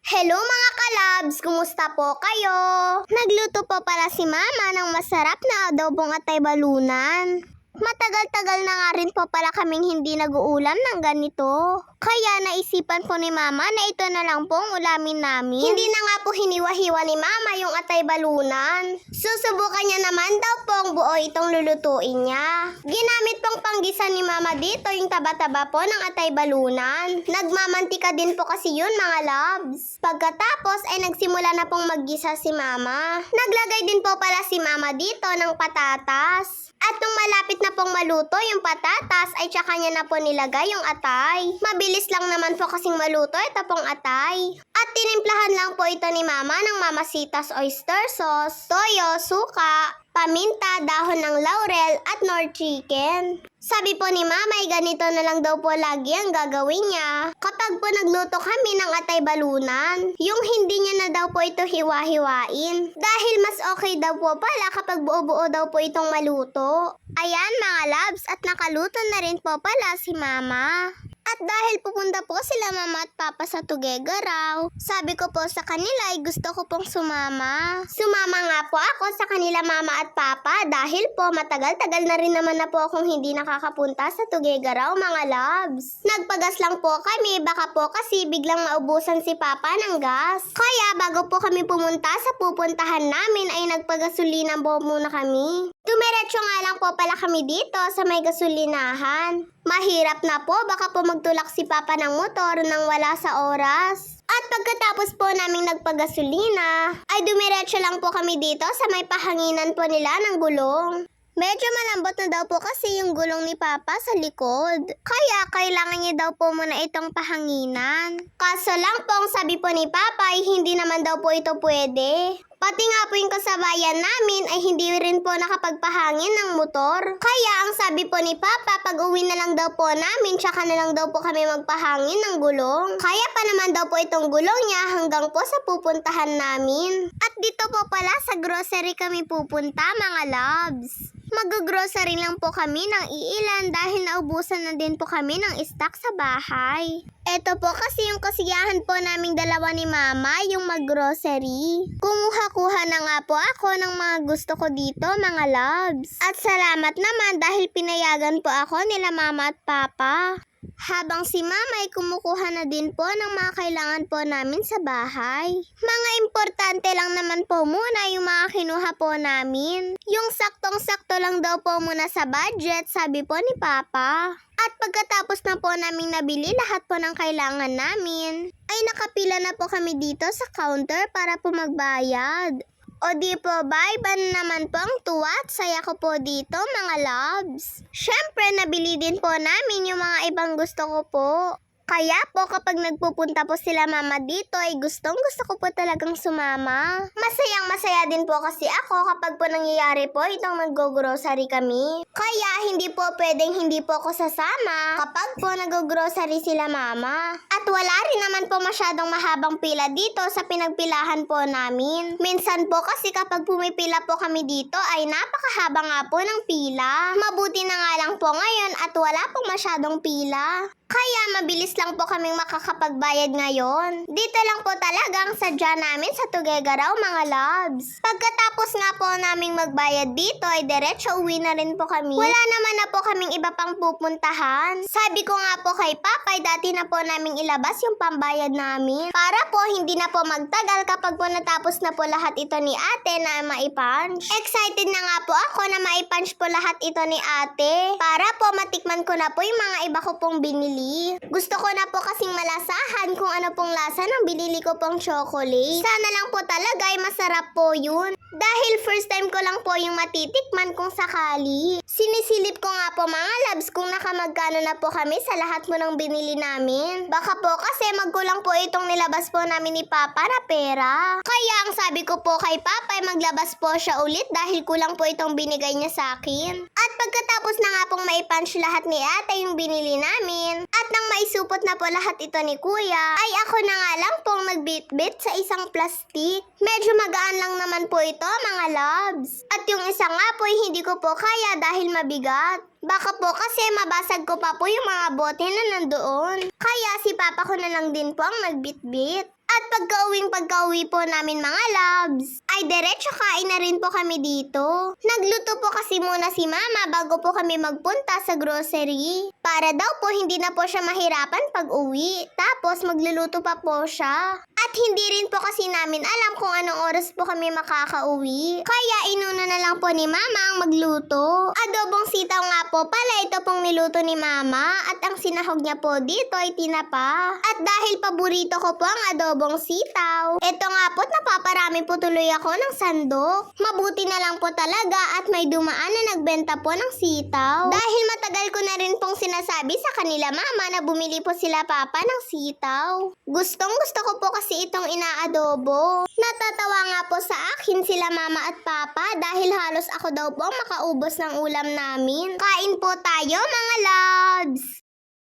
Hello mga kalabs! Kumusta po kayo? Nagluto po pala si Mama ng masarap na adobong atay balunan. Matagal-tagal na nga rin po pala kaming hindi nag-uulam ng ganito. Kaya naisipan po ni Mama na ito na lang pong ulamin namin. Hindi na nga po hiniwa-hiwa ni Mama yung atay balunan. Susubukan niya naman daw pong buo itong lulutuin niya. Ginamit pong panggisa ni Mama dito yung taba-taba po ng atay balunan. Nagmamantika din po kasi yun mga loves. Pagkatapos ay nagsimula na pong maggisa si Mama. Naglagay din po pala si Mama dito ng patatas. At nung malapit na pong maluto yung patatas, ay tsaka niya na po nilagay yung atay. Mabilis lang naman po kasing maluto ito pong atay. At tinimplahan lang po ito ni Mama ng Mamacita's oyster sauce, toyo, suka, paminta, dahon ng laurel at nor chicken. Sabi po ni Mama ay ganito na lang daw po lagi ang gagawin niya kapag po nagluto kami ng atay balunan. Yung hindi niya na daw po ito hiwa-hiwain. Dahil mas okay daw po pala kapag buo-buo daw po itong maluto. Ayan mga loves, at nakaluto na rin po pala si Mama. At dahil pupunta po sila Mama at Papa sa Tuguegarao, sabi ko po sa kanila ay gusto ko pong sumama. Sumama nga po ako sa kanila Mama at Papa dahil po matagal-tagal na rin naman na po akong hindi nakakapunta sa Tuguegarao mga loves. Nagpagas lang po kami, baka po kasi biglang maubusan si Papa ng gas. Kaya bago po kami pumunta sa pupuntahan namin ay nagpagasolina po muna kami. Dumiretso nga lang po pala kami dito sa may gasolinahan. Mahirap na po, baka po magtulak si Papa ng motor nang wala sa oras. At pagkatapos po naming nagpagasolina, ay dumiretso lang po kami dito sa may pahanginan po nila ng gulong. Medyo malambot na daw po kasi yung gulong ni Papa sa likod. Kaya kailangan niya daw po muna itong pahanginan. Kaso lang po ang sabi po ni Papa ay hindi naman daw po ito pwede. Pati nga po yung kasabayan namin ay hindi rin po nakapagpahangin ng motor. Kaya ang sabi po ni Papa, pag uwi na lang daw po namin, tsaka na lang daw po kami magpahangin ng gulong. Kaya pa naman daw po itong gulong niya hanggang po sa pupuntahan namin. At dito po pala sa grocery kami pupunta mga loves. Mag-grocery lang po kami ng iilan dahil naubusan na din po kami ng stock sa bahay. Ito po kasi yung kasiyahan po naming dalawa ni Mama, yung mag-grocery. Kumuha-kuha na nga po ako ng mga gusto ko dito mga loves. At salamat naman dahil pinayagan po ako nila Mama at Papa. Habang si Mama ay kumukuha na din po ng mga kailangan po namin sa bahay. Mga importante lang naman po muna yung mga kinuha po namin. Yung saktong-sakto lang daw po muna sa budget, sabi po ni Papa. At pagkatapos na po naming nabili lahat po ng kailangan namin, ay nakapila na po kami dito sa counter para po magbayad. O di po ba, iba naman po ang tuwa at saya ko po dito mga loves. Syempre, nabili din po namin yung mga ibang gusto ko po. Kaya po kapag nagpupunta po sila Mama dito ay gustong-gusto ko po talagang sumama. Masayang-masaya din po kasi ako kapag po nangyayari po itong nag-grocery kami. Kaya hindi po pwedeng hindi po ako sasama kapag po nag-grocery sila Mama. At wala rin naman po masyadong mahabang pila dito sa pinagpilahan po namin. Minsan po kasi kapag pumipila po kami dito ay napakahaba nga po ng pila. Mabuti na nga lang po ngayon at wala pong masyadong pila. Kaya mabilis lang po kaming makakapagbayad ngayon. Dito lang po talagang sadya namin sa Tuguegarao mga loves. Pagkatapos nga po naming magbayad dito ay diretso uwi na rin po kami. Wala naman na po kaming iba pang pupuntahan. Sabi ko nga po kay Papay dati na po naming ilabas yung pambayad namin. Para po hindi na po magtagal kapag po natapos na po lahat ito ni ate na maipunch. Excited na nga po ako na maipunch po lahat ito ni ate. Para po matikman ko na po yung mga iba ko pong binili. Gusto ko na po kasing malasahan kung ano pong lasa ng binili ko pong chocolate. Sana lang po talaga ay masarap po yun. Dahil first time ko lang po yung matitikman kung sakali. Sinisilip ko nga po mga labs kung nakamagkano na po kami sa lahat mo ng binili namin. Baka po kasi magkulang po itong nilabas po namin ni Papa na pera. Kaya ang sabi ko po kay Papa ay maglabas po siya ulit dahil kulang po itong binigay niya sa akin. At pagkatapos na nga pong maipunch lahat ni ate yung binili namin, at nang maisupot na po lahat ito ni Kuya, ay ako na nga lang pong nagbitbit sa isang plastik. Medyo magaan lang naman po ito mga loves. At yung isa nga po ay hindi ko po kaya dahil mabigat. Baka po kasi mabasag ko pa po yung mga bote na nandoon. Kaya si Papa ko na lang din po ang nagbitbit. At pagka-uwi po namin mga loves, ay diretso kain na rin po kami dito. Nagluto po kasi muna si mama bago po kami magpunta sa grocery. Para daw po hindi na po siya mahirapan pag uwi. Tapos magluluto pa po siya. At hindi rin po kasi namin alam kung anong oras po kami makakauwi. Kaya inuna na lang po ni mama ang magluto. Adobong sitaw nga po pala ito pong niluto ni mama. At ang sinahog niya po dito ay tinapa. At dahil paborito ko po ang adobong sitaw, ito nga po napaparami po tuloy ako ng sandok. Mabuti na lang po talaga at may dumaan na nagbenta po ng sitaw. Dahil matagal ko na rin pong sinasabi sa kanila mama na bumili po sila papa ng sitaw. Gustong gusto ko po kasi itong inaadobo. Natatawa nga po sa akin sila mama at papa dahil halos ako daw po ang makaubos ng ulam namin. Kain po tayo mga loves!